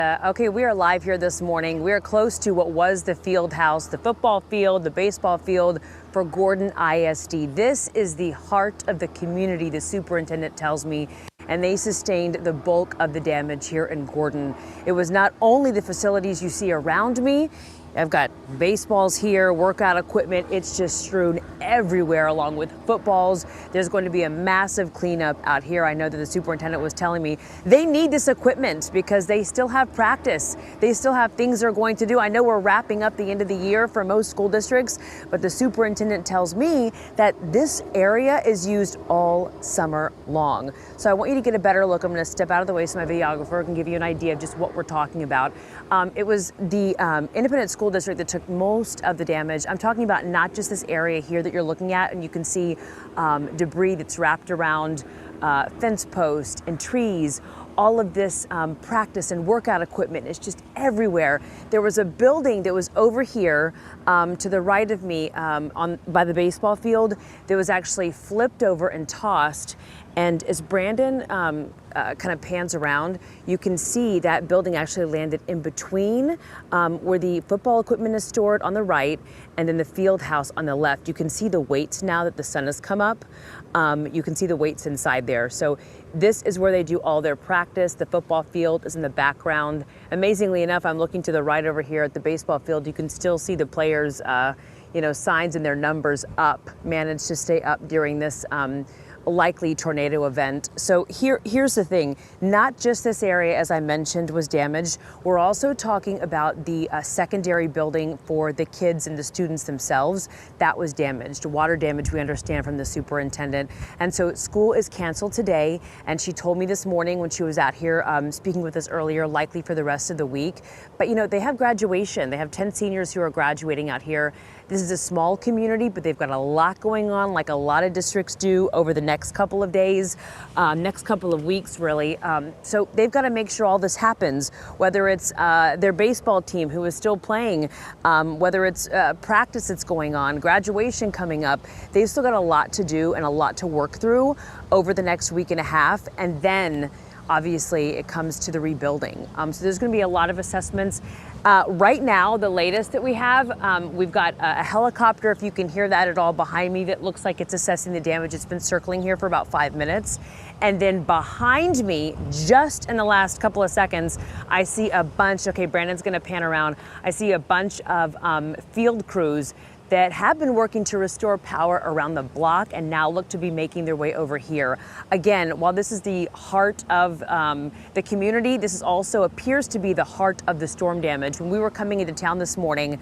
Okay, we are live here this morning. We are close to what was the field house, the football field, the baseball field for Gordon ISD. This is the heart of the community, the superintendent tells me, and they sustained the bulk of the damage here in Gordon. It was not only the facilities you see around me. I've got baseballs here, workout equipment. It's just strewn everywhere along with footballs. There's going to be a massive cleanup out here. I know that the superintendent was telling me they need this equipment because they still have practice. They still have things they're going to do. I know we're wrapping up the end of the year for most school districts, but the superintendent tells me that this area is used all summer long. So I want you to get a better look. I'm going to step out of the way so my videographer can give you an idea of just what we're talking about. It was the independent school district that took most of the damage. I'm talking about not just this area here that you're looking at, and you can see debris that's wrapped around fence posts and trees. All of this practice and workout equipment is just everywhere. There was a building that was over here to the right of me by the baseball field that was actually flipped over and tossed. And as Brandon kind of pans around, you can see that building actually landed in between where the football equipment is stored on the right and then the field house on the left. You can see the weights now that the sun has come up. You can see the weights inside there. So this is where they do all their practice. The football field is in the background. Amazingly enough, I'm looking to the right over here at the baseball field. You can still see the players, signs and their numbers up, managed to stay up during this likely tornado event. So here's the thing, not just this area, as I mentioned, was damaged. We're also talking about the secondary building for the kids and the students themselves. That was damaged. Water damage, we understand from the superintendent. And so school is canceled today. And she told me this morning when she was out here speaking with us earlier, likely for the rest of the week. But they have graduation. They have 10 seniors who are graduating out here. This is a small community, but they've got a lot going on, like a lot of districts do over the next couple of days, next couple of weeks, really. So they've got to make sure all this happens, whether it's their baseball team who is still playing, whether it's practice that's going on, graduation coming up. They've still got a lot to do and a lot to work through over the next week and a half. And then obviously it comes to the rebuilding. So there's going to be a lot of assessments. Right now, the latest that we have, we've got a helicopter, if you can hear that at all behind me, that looks like it's assessing the damage. It's been circling here for about 5 minutes. And then behind me, just in the last couple of seconds, I see a bunch, okay, Brandon's gonna pan around. I see a bunch of field crews that have been working to restore power around the block and now look to be making their way over here. Again, while this is the heart of the community, this is also appears to be the heart of the storm damage. When we were coming into town this morning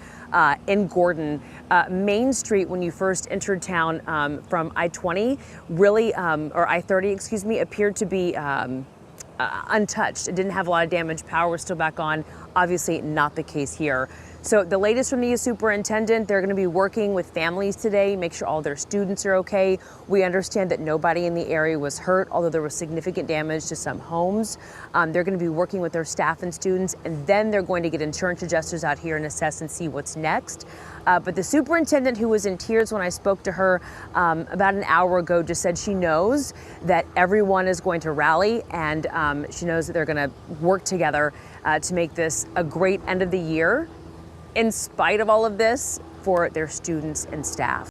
in Gordon, Main Street, when you first entered town from I-20, really, or I-30, excuse me, appeared to be untouched. It didn't have a lot of damage. Power was still back on. Obviously not the case here. So the latest from the superintendent, they're going to be working with families today, make sure all their students are okay. We understand that nobody in the area was hurt, although there was significant damage to some homes. They're going to be working with their staff and students, and then they're going to get insurance adjusters out here and assess and see what's next. But the superintendent, who was in tears when I spoke to her about an hour ago, just said she knows that everyone is going to rally, and she knows that they're going to work together to make this a great end of the year, in spite of all of this, for their students and staff.